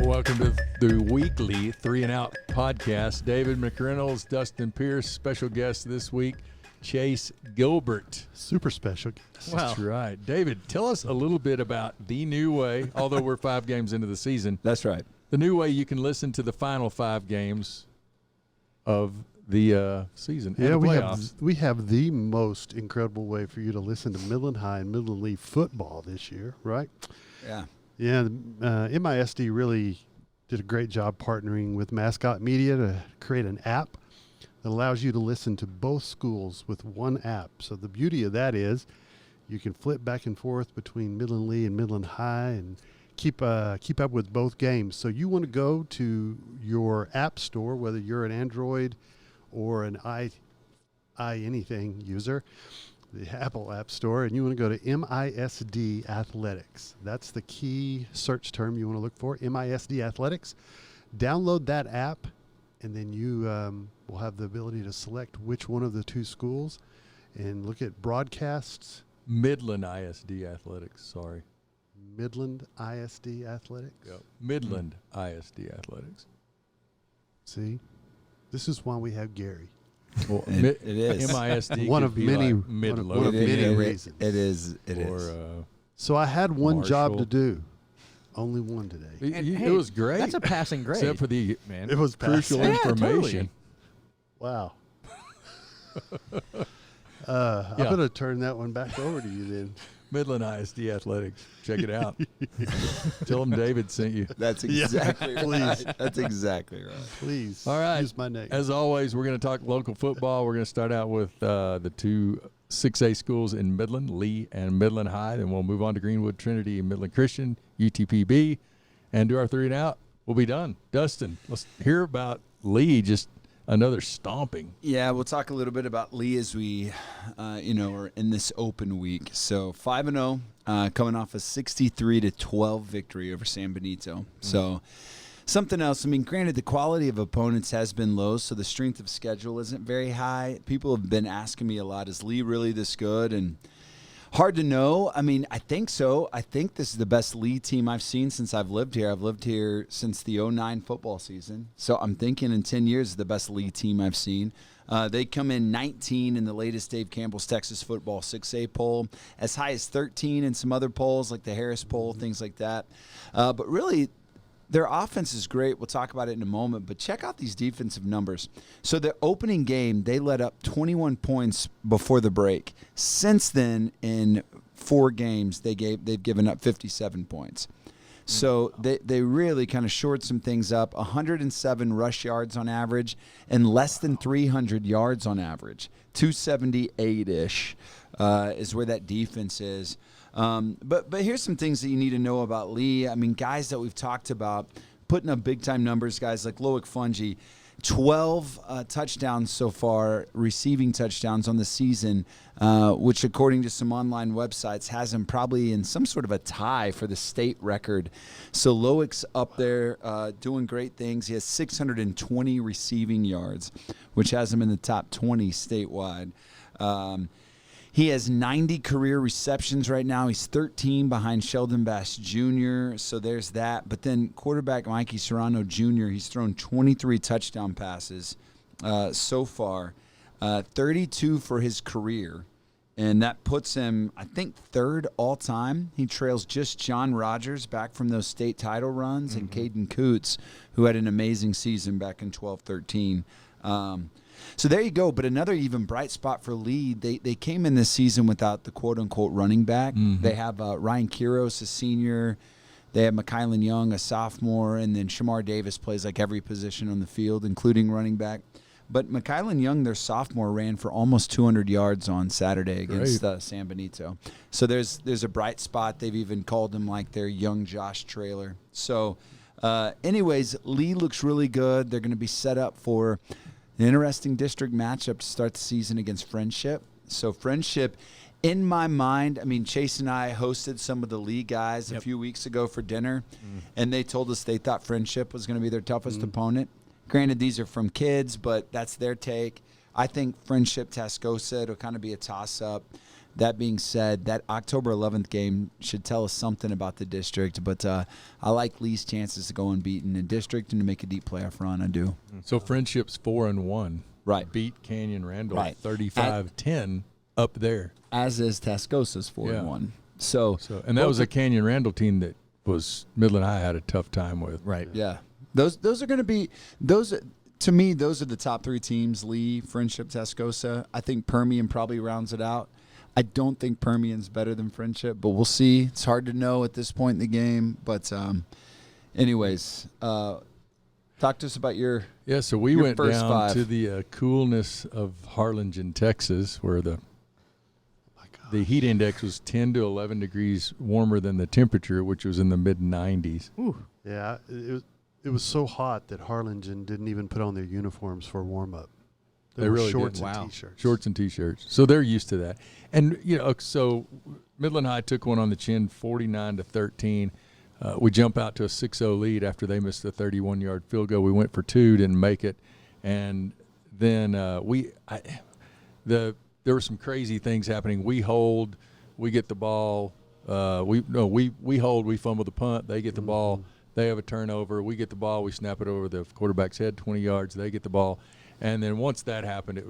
Welcome to the weekly 3 and Out podcast. David McReynolds, Dustin Pearce, special guest this week, Chase Gilbert. Super special guest. Wow. That's right. David, tell us a little bit about the new way, although we're 5 games into the season. That's right. The new way you can listen to the final 5 games of the season. Yeah, and the playoffs. we have the most incredible way for you to listen to Midland High and Midland Lee football this year, right? Yeah. Yeah, MISD really did a great job partnering with Mascot Media to create an app that allows you to listen to both schools with one app. So the beauty of that is you can flip back and forth between Midland Lee and Midland High and keep up with both games. So you want to go to your app store, whether you're an Android or an anything user, the Apple App Store, and you want to go to MISD Athletics. That's the key search term you want to look for, MISD Athletics. Download that app, and then you will have the ability to select which one of the 2 schools and look at broadcasts. Midland ISD Athletics, sorry. Midland ISD Athletics? Yep. Midland ISD Athletics. See? This is why we have Gary. Well, it is. MISD one could of be many like mid-low. one of many reasons. It is. So I had one job Marshall. to do. Only one today. It was great. That's a passing grade. Except for the It was crucial passing. Yeah, information. totally. Wow. I'm going to turn that one back over to you then. Midland ISD Athletics. Check it out. Tell them David sent you. That's exactly right. Please. That's exactly right. Please. All right. Use my name. As always, we're going to talk local football. We're going to start out with the 2 6A schools in Midland, Lee and Midland High. Then we'll move on to Greenwood Trinity and Midland Christian, UTPB, and do our 3 and out. We'll be done. Dustin, let's hear about Lee. Just another stomping. Yeah, we'll talk a little bit about Lee as we, are in this open week. So 5-0, coming off a 63-12 victory over San Benito. So something else. I mean, granted, the quality of opponents has been low, so the strength of schedule isn't very high. People have been asking me a lot, is Lee really this good? And hard to know. I mean, I think so. I think this is the best Lee team I've seen since I've lived here. I've lived here since the 09 football season. So I'm thinking in 10 years, the best Lee team I've seen. They come in 19 in the latest Dave Campbell's Texas Football 6A poll, as high as 13 in some other polls like the Harris poll, things like that. But really, their offense is great. We'll talk about it in a moment, but check out these defensive numbers. So the opening game, they let up 21 points before the break. Since then, in 4 games, they've given up 57 points. So they really kind of shored some things up. 107 rush yards on average and less than 300 yards on average. 278-ish is where that defense is. But here's some things that you need to know about Lee. I mean, guys that we've talked about putting up big-time numbers, guys like Loic Fungi, 12 touchdowns so far, receiving touchdowns on the season, which according to some online websites has him probably in some sort of a tie for the state record. So Loic's up there doing great things. He has 620 receiving yards, which has him in the top 20 statewide. He has 90 career receptions right now. He's 13 behind Sheldon Bass Jr., so there's that. But then quarterback Mikey Serrano Jr., he's thrown 23 touchdown passes so far, 32 for his career. And that puts him, I think, 3rd all-time. He trails just John Rogers back from those state title runs and Caden Coots, who had an amazing season back in 12-13. So there you go. But another even bright spot for Lee, they came in this season without the quote-unquote running back. They have Ryan Quiros, a senior. They have McKylan Young, a sophomore. And then Shamar Davis plays like every position on the field, including running back. But McKylan Young, their sophomore, ran for almost 200 yards on Saturday against San Benito. So there's a bright spot. They've even called him like their young Josh Traylor. So anyways, Lee looks really good. They're going to be set up for an interesting district matchup to start the season against Friendship. So Friendship, in my mind, I mean, Chase and I hosted some of the Lee guys a few weeks ago for dinner, and they told us they thought Friendship was going to be their toughest opponent. Granted, these are from kids, but that's their take. I think Friendship Tascosa, it'll kind of be a toss-up. That being said, that October 11th game should tell us something about the district. But I like Lee's chances to go unbeaten in district and to make a deep playoff run. I do. So Friendship's 4-1. Right. Beat Canyon Randall Right. 35-10 up there. As is Tascosa's 4-1. So and that was a Canyon Randall team that was Midland High had a tough time with. Right. Yeah. Those are going to be those. To me, those are the top 3 teams: Lee, Friendship, Tascosa. I think Permian probably rounds it out. I don't think Permian's better than Friendship, but we'll see. It's hard to know at this point in the game. But anyways, talk to us about your So we your went first down 5. to the coolness of Harlingen, Texas, where the heat index was 10 to 11 degrees warmer than the temperature, which was in the mid-90s. Yeah, it was so hot that Harlingen didn't even put on their uniforms for warm-up. They were really shorts didn't. and Wow. T-shirts. Shorts and T-shirts. So they're used to that. And, so Midland High took one on the chin, 49-13. We jump out to a 6-0 lead after they missed a 31-yard field goal. We went for 2, didn't make it. And then there were some crazy things happening. We hold, we get the ball. We hold, we fumble the punt. They get the ball. They have a turnover. We get the ball. We snap it over the quarterback's head, 20 yards. They get the ball. And then once that happened,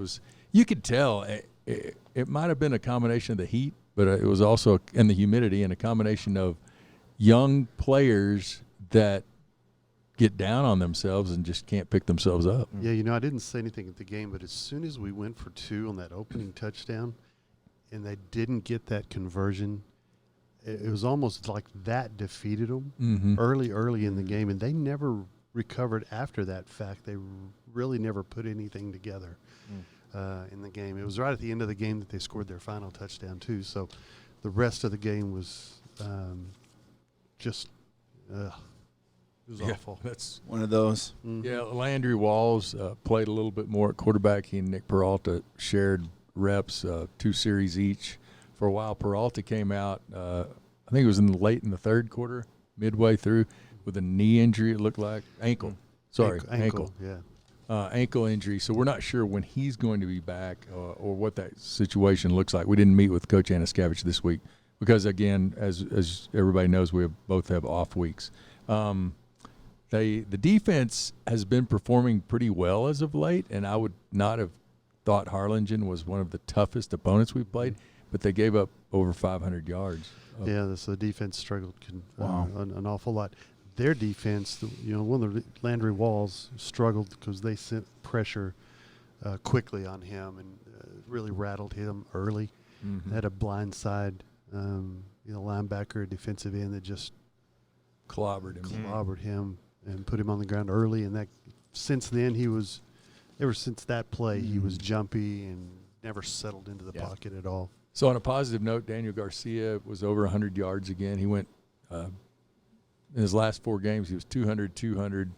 you could tell it might have been a combination of the heat, but it was also and the humidity and a combination of young players that get down on themselves and just can't pick themselves up. Yeah, I didn't say anything at the game, but as soon as we went for 2 on that opening touchdown and they didn't get that conversion, it was almost like that defeated them early in the game, and they never recovered after that fact. They really never put anything together in the game. It was right at the end of the game that they scored their final touchdown too. So the rest of the game was it was awful. That's one of those. Yeah, Landry Walls played a little bit more at quarterback. He and Nick Peralta shared reps, 2 series each. For a while, Peralta came out, I think it was late in the third quarter, midway through, with a knee injury, it looked like. Ankle. Ankle. Yeah. Ankle injury. So we're not sure when he's going to be back or what that situation looks like. We didn't meet with Coach Anaskavich this week because, again, as everybody knows, we both have off weeks. The defense has been performing pretty well as of late, and I would not have thought Harlingen was one of the toughest opponents we've played, but they gave up over 500 yards. Yeah, so the defense struggled an awful lot. Their defense, one of the Landry Walls struggled because they sent pressure quickly on him and really rattled him early. They had a blindside, linebacker, defensive end that just clobbered him and put him on the ground early. And since then ever since that play, he was jumpy and never settled into the pocket at all. So on a positive note, Daniel Garcia was over 100 yards again. He went in his last 4 games, he was 200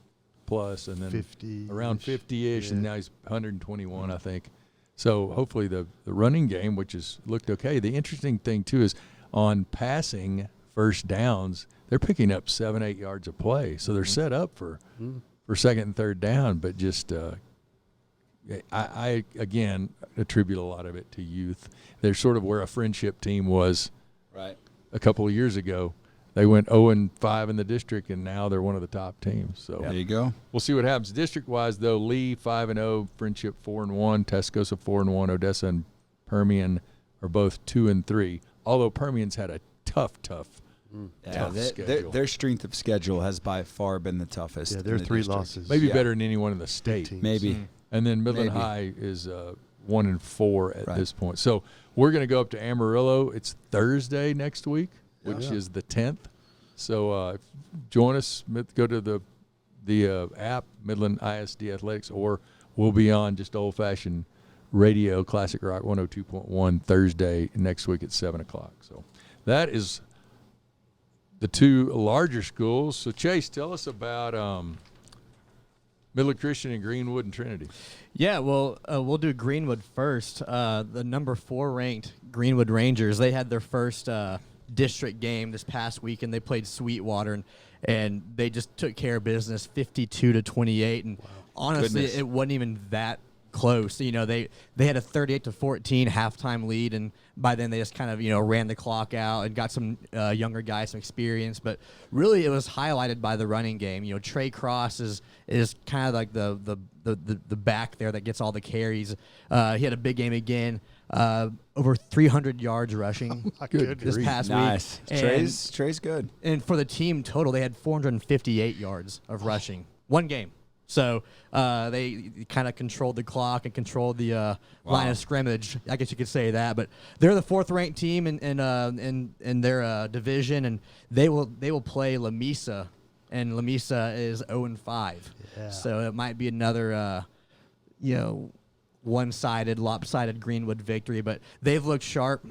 plus, and then 50 around 50-ish, and now he's 121, I think. So hopefully the running game, which has looked okay. The interesting thing, too, is on passing first downs, they're picking up 7-8 yards a play. So they're set up for second and third down, but just I again attribute a lot of it to youth. They're sort of where a Friendship team was a couple of years ago. They went 0-5 in the district, and now they're one of the top teams. So there you go. We'll see what happens. District-wise, though, Lee 5-0, Friendship 4-1, Tascosa 4-1, Odessa and Permian are both 2-3. Although Permian's had a tough schedule. Their strength of schedule has by far been the toughest. Yeah, their 3 losses. Maybe better than anyone in the state. Maybe. And then Midland High is 1-4 at this point. So we're going to go up to Amarillo. It's Thursday next week, which is the 10th. So join us. Go to the app, Midland ISD Athletics, or we'll be on just old-fashioned radio, Classic Rock 102.1 Thursday next week at 7 o'clock. So that is the 2 larger schools. So, Chase, tell us about Midland Christian and Greenwood and Trinity. Yeah, well, we'll do Greenwood first. The number 4 ranked Greenwood Rangers, they had their first district game this past week, and they played Sweetwater, and they just took care of business 52-28. And honestly, it wasn't even that close. They had a 38-14 halftime lead, and by then they just kind of ran the clock out and got some younger guys some experience. But really, it was highlighted by the running game. Trey Cross is kind of like the back there that gets all the carries. He had a big game again. Over 300 yards rushing this past week. Nice. Trey's good. And for the team total, they had 458 yards of rushing. One game. So they kind of controlled the clock and controlled the line of scrimmage. I guess you could say that. But they're the 4th-ranked team in their division, and they will play Lamesa, and Lamesa is 0-5. Yeah. So it might be another one-sided, lopsided Greenwood victory, but they've looked sharp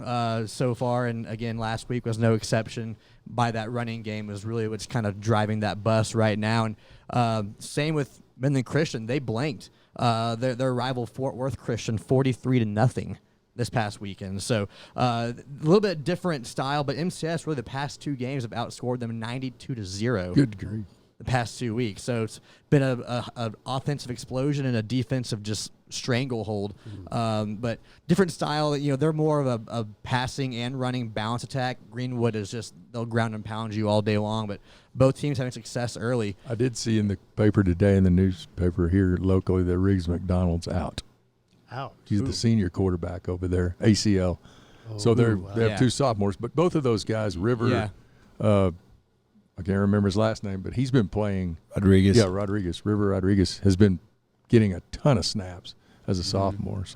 so far, and again, last week was no exception. By that running game was really what's kind of driving that bus right now, and same with Midland Christian. They blanked their rival Fort Worth Christian 43-0 this past weekend. So a little bit different style, but MCS really the past 2 games have outscored them 92-0. Good grief. The past 2 weeks. So it's been an offensive explosion and a defensive just stranglehold. But different style. They're more of a passing and running balance attack. Greenwood is just, they'll ground and pound you all day long. But both teams having success early. I did see in the paper today, in the newspaper here locally, that Riggs McDonald's out. He's the senior quarterback over there, ACL. So they have 2 sophomores. But both of those guys, River, I can't remember his last name, but he's been playing. Rodriguez. Yeah, Rodriguez. River Rodriguez has been getting a ton of snaps as a sophomore.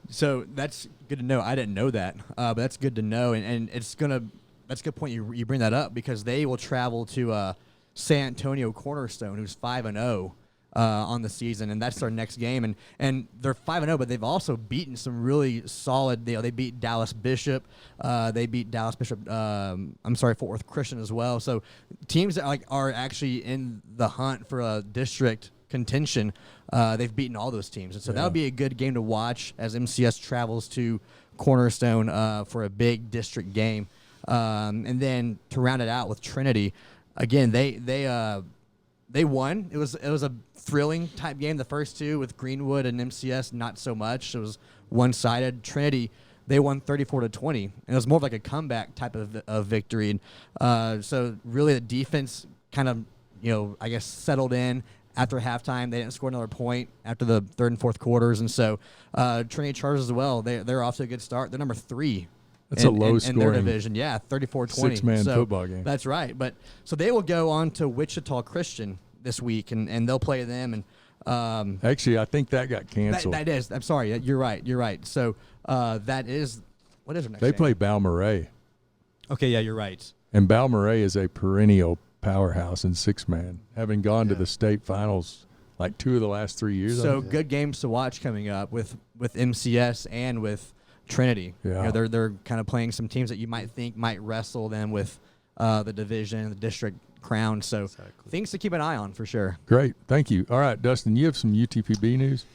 So that's good to know. I didn't know that, but that's good to know. And that's a good point you bring that up, because they will travel to San Antonio Cornerstone, who's 5-0 on the season, and that's their next game. And they're 5-0, but they've also beaten some really solid. They beat Dallas Bishop. They beat Dallas Bishop. Fort Worth Christian as well. So teams that are actually in the hunt for a district contention, they've beaten all those teams, and so that would be a good game to watch as MCS travels to Cornerstone for a big district game. And then to round it out with Trinity, again they won. It was a thrilling type game. The first 2 with Greenwood and MCS, not so much. It was one-sided. Trinity, they won 34-20, and it was more of like a comeback type of victory. And so really the defense kind of I guess settled in after halftime. They didn't score another point after the 3rd and 4th quarters, and so Trinity Chargers as well. They're off to a good start. They're number 3. That's a low-scoring in their division. Yeah, 34-20. 6-man football game. That's right. But so they will go on to Wichita Christian this week, and they'll play them. And actually, I think that got canceled. That is. I'm sorry. You're right. So that is what is their next They game? play Balmorhea. Okay, yeah, you're right. And Balmorhea is a perennial powerhouse in 6-man, having gone to the state finals like 2 of the last 3 years. So good games to watch coming up with MCS and with Trinity. Yeah. They're kind of playing some teams that you might think might wrestle them with the division, the district crown. So things to keep an eye on for sure. Great. Thank you. All right, Dustin, you have some UTPB news?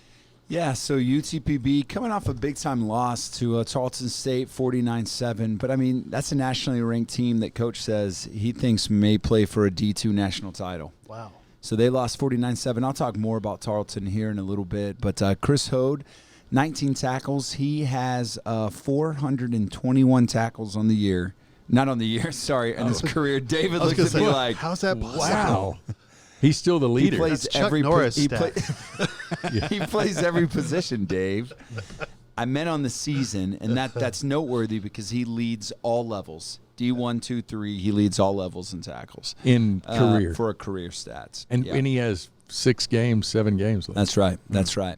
Yeah, so UTPB coming off a big-time loss to Tarleton State, 49-7. But, I mean, that's a nationally ranked team that Coach says he thinks may play for a D2 national title. Wow. So they lost 49-7. I'll talk more about Tarleton here in a little bit. But Chris Hode, 19 tackles. He has 421 tackles on the year. Not on the year, sorry, in his career. David looks at me like, how's that possible? Wow. He's still the leader. He plays That's Chuck Norris he plays every position, Dave. I meant on the season, and that's noteworthy because he leads all levels. D1, 2, 3, he leads all levels in tackles. In career. For a career stats. And he has 7 games left. That's right. That's right.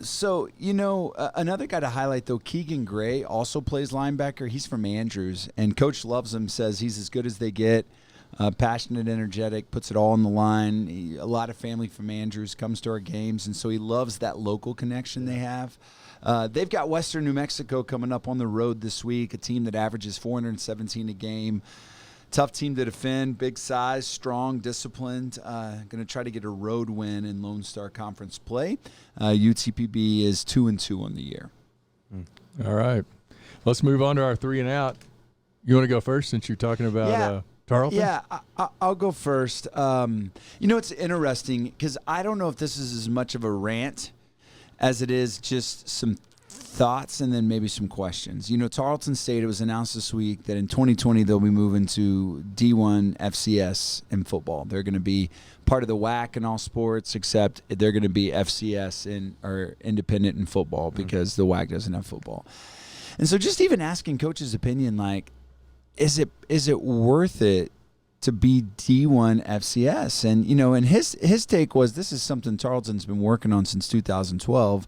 So, another guy to highlight, though, Keegan Gray also plays linebacker. He's from Andrews, and Coach loves him, says he's as good as they get. Passionate, energetic, puts it all on the line. A lot of family from Andrews comes to our games, and so he loves that local connection they have. They've got Western New Mexico coming up on the road this week, a team that averages 417 a game. Tough team to defend, big size, strong, disciplined. Going to try to get a road win in Lone Star Conference play. UTPB is 2-2 on the year. All right. Let's move on to our 3 and out. You want to go first since you're talking about Tarleton? Yeah, I'll go first. It's interesting because I don't know if this is as much of a rant as it is just some thoughts and then maybe some questions. Tarleton State, it was announced this week that in 2020 they'll be moving to D1 FCS in football. They're going to be part of the WAC in all sports, except they're going to be FCS or independent in football because the WAC doesn't have football. And so just even asking coach's opinion, like, is it worth it to be D1 FCS? And his take was, this is something Tarleton's been working on since 2012.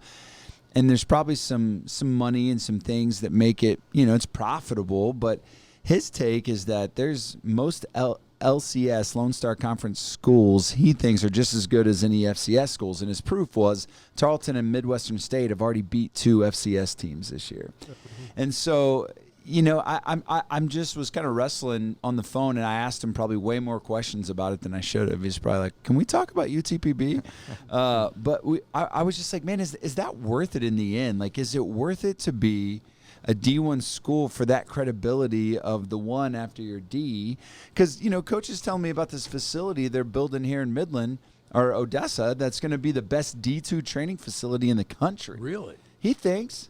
And there's probably some money and some things that make it, it's profitable. But his take is that there's most LCS, Lone Star Conference schools, he thinks are just as good as any FCS schools. And his proof was Tarleton and Midwestern State have already beat 2 FCS teams this year. And so, I'm just was kind of wrestling on the phone, and I asked him probably way more questions about it than I should have. He's probably like, "Can we talk about UTPB?" But I was just like, "Man, is that worth it in the end? Like, is it worth it to be a D1 school for that credibility of the one after your D?" Because coaches tell me about this facility they're building here in Midland or Odessa that's going to be the best D2 training facility in the country. Really? He thinks.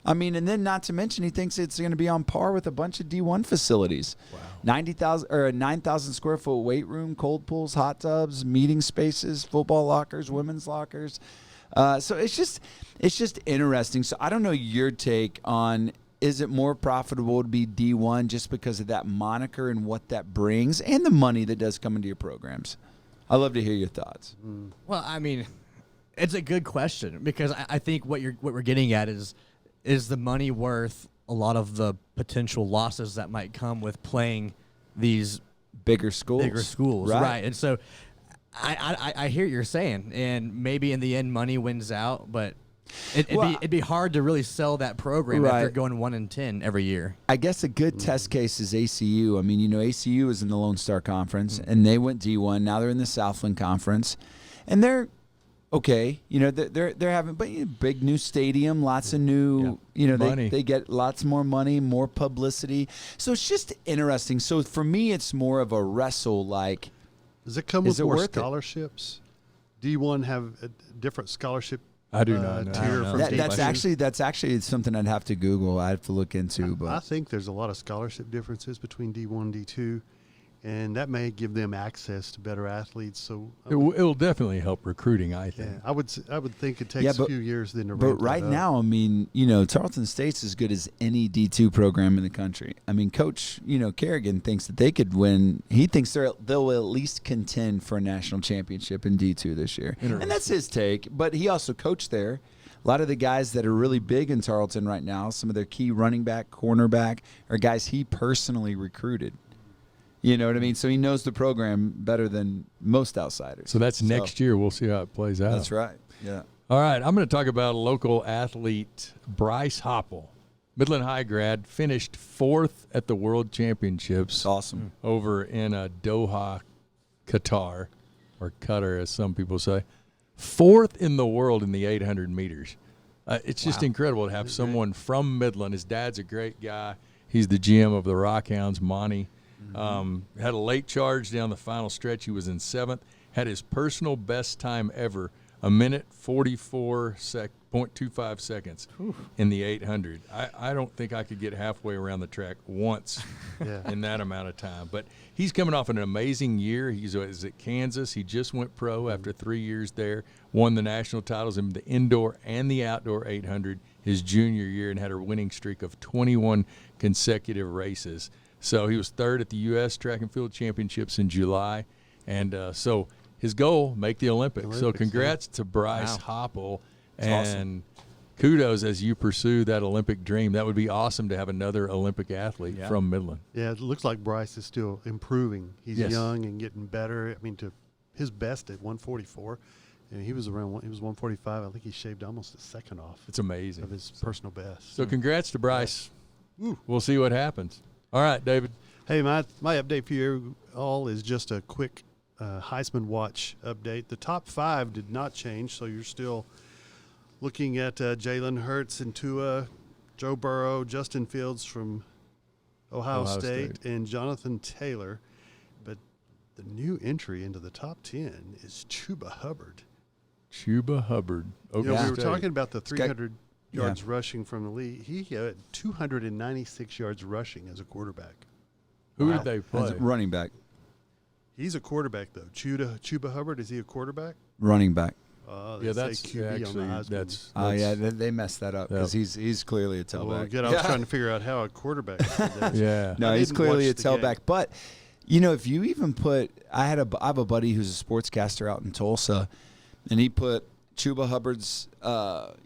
And then not to mention, he thinks it's going to be on par with a bunch of D1 facilities. Wow. 9,000 square foot weight room, cold pools, hot tubs, meeting spaces, football lockers, women's lockers. So it's just interesting. So I don't know your take on, is it more profitable to be D1 just because of that moniker and what that brings and the money that does come into your programs? I'd love to hear your thoughts. Well, it's a good question because I think what we're getting at is the money worth a lot of the potential losses that might come with playing these bigger schools, right? And so I hear what you're saying, and maybe in the end money wins out, but it'd be hard to really sell that program if you're going 1-10 every year. I guess a good test case is ACU. ACU is in the Lone Star Conference, and they went D1. Now they're in the Southland Conference, and they're okay. They're having big new stadium, lots of new, money. They get lots more money, more publicity. So it's just interesting. So for me, it's more of a wrestle. Like, does it come with more scholarships? D1 have a different scholarship? I do not know. Tier from that's actually something I'd have to Google. I'd have to look into. But I think there's a lot of scholarship differences between D1 and D2. And that may give them access to better athletes. So it'll definitely help recruiting, I think. Yeah, I would think it takes a few years then to ramp But right that up. now, Tarleton State's as good as any D2 program in the country. Coach, Kerrigan thinks that they could win. He thinks they'll at least contend for a national championship in D2 this year. And that's his take. But he also coached there. A lot of the guys that are really big in Tarleton right now, some of their key running back, cornerback, are guys he personally recruited. You know what I mean? So he knows the program better than most outsiders. So that's next year. We'll see how it plays out. That's right. Yeah. All right. I'm going to talk about a local athlete, Bryce Hoppel. Midland High grad, finished 4th at the World Championships. Awesome. Over in Doha, Qatar, or Qatar as some people say. 4th in the world in the 800 meters. It's just incredible to have someone from Midland. His dad's a great guy. He's the GM of the Rockhounds, Monty. Had a late charge down the final stretch. He was in 7th. Had his personal best time ever, 1:44.25 seconds in the 800. I don't think I could get halfway around the track once in that amount of time. But he's coming off an amazing year. He's at Kansas. He just went pro after 3 years there, won the national titles in the indoor and the outdoor 800 his junior year, and had a winning streak of 21 consecutive races. So he was 3rd at the U.S. Track and Field Championships in July. And so his goal, make the Olympics. So congrats to Bryce Hoppel. And kudos as you pursue that Olympic dream. That would be awesome to have another Olympic athlete from Midland. Yeah, it looks like Bryce is still improving. He's young and getting better. To his best at 144. And he was 145. I think he shaved almost a second off. It's amazing. Of his personal best. So congrats to Bryce. We'll see what happens. All right, David. Hey, my update for you all is just a quick Heisman Watch update. The top 5 did not change, so you're still looking at Jalen Hurts and Tua, Joe Burrow, Justin Fields from Ohio State, and Jonathan Taylor. But the new entry into the top 10 is Chuba Hubbard. Chuba Hubbard. You know, Oklahoma we were State. talking about the got- 300 yards rushing from the league. He had 296 yards rushing as a quarterback. Who Wow. did they As play? a running back. He's a quarterback, though. Chuba Hubbard, is he a quarterback? Running back. They Yeah, say that's QB on the actually Heisman. that's. Oh, yeah, that's- they messed that up because he's clearly a tailback. Well, good. I was trying to figure out how a quarterback did that. Yeah. No, I he's didn't clearly a watch the game. tailback. But you know, if you even put, I have a buddy who's a sportscaster out in Tulsa, and he put Chuba Hubbard's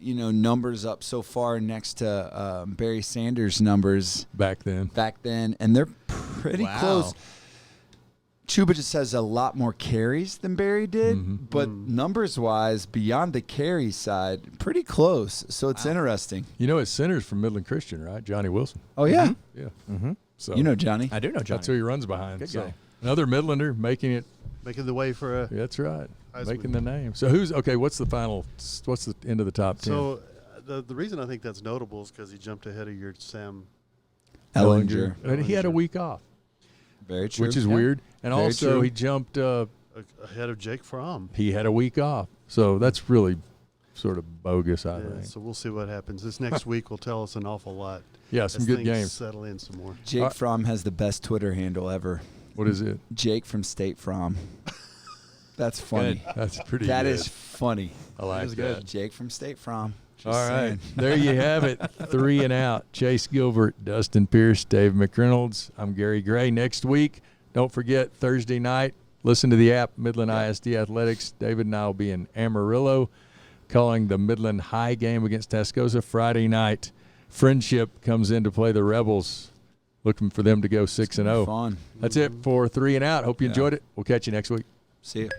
numbers up so far next to Barry Sanders' numbers back then. back then, and they're pretty Wow. close. Chuba just has a lot more carries than Barry did, Mhm. but numbers-wise, beyond the carry side, pretty close. So it's interesting. You know, his center's from Midland Christian, right? Johnny Wilson. Oh yeah, Yeah. Mm-hmm. So you know Johnny. I do know Johnny. that's who he runs behind. Good so guy. another Midlander making it. Making the way for a. That's right. Heisman. Making the name. So who's okay? What's the final? What's the end of the top 10? So the reason I think that's notable is because he jumped ahead of your Sam. Ellinger. And he had a week off, Very true. which is Yeah. weird. And Very also true. he jumped. Ahead of Jake Fromm. He had a week off, so that's really sort of bogus, I Yeah, think. so we'll see what happens. This next week will tell us an awful lot. Yeah, some as good things games. settle in some more. Jake Fromm has the best Twitter handle ever. What is it? Jake from State Fromm. That's funny. That's pretty. That good. is funny. I like is that. good. Jake from State Fromm. Just All right, saying. there you have it. 3 and out. Chase Gilbert, Dustin Pearce, Dave McReynolds. I'm Gary Gray. Next week, don't forget Thursday night. Listen to the app, Midland ISD Athletics. David and I will be in Amarillo calling the Midland High game against Tascosa Friday night. Friendship comes in to play the Rebels. Looking for them to go 6-0. Fun. That's it for 3 and out. Hope you Yeah. enjoyed it. We'll catch you next week. See you.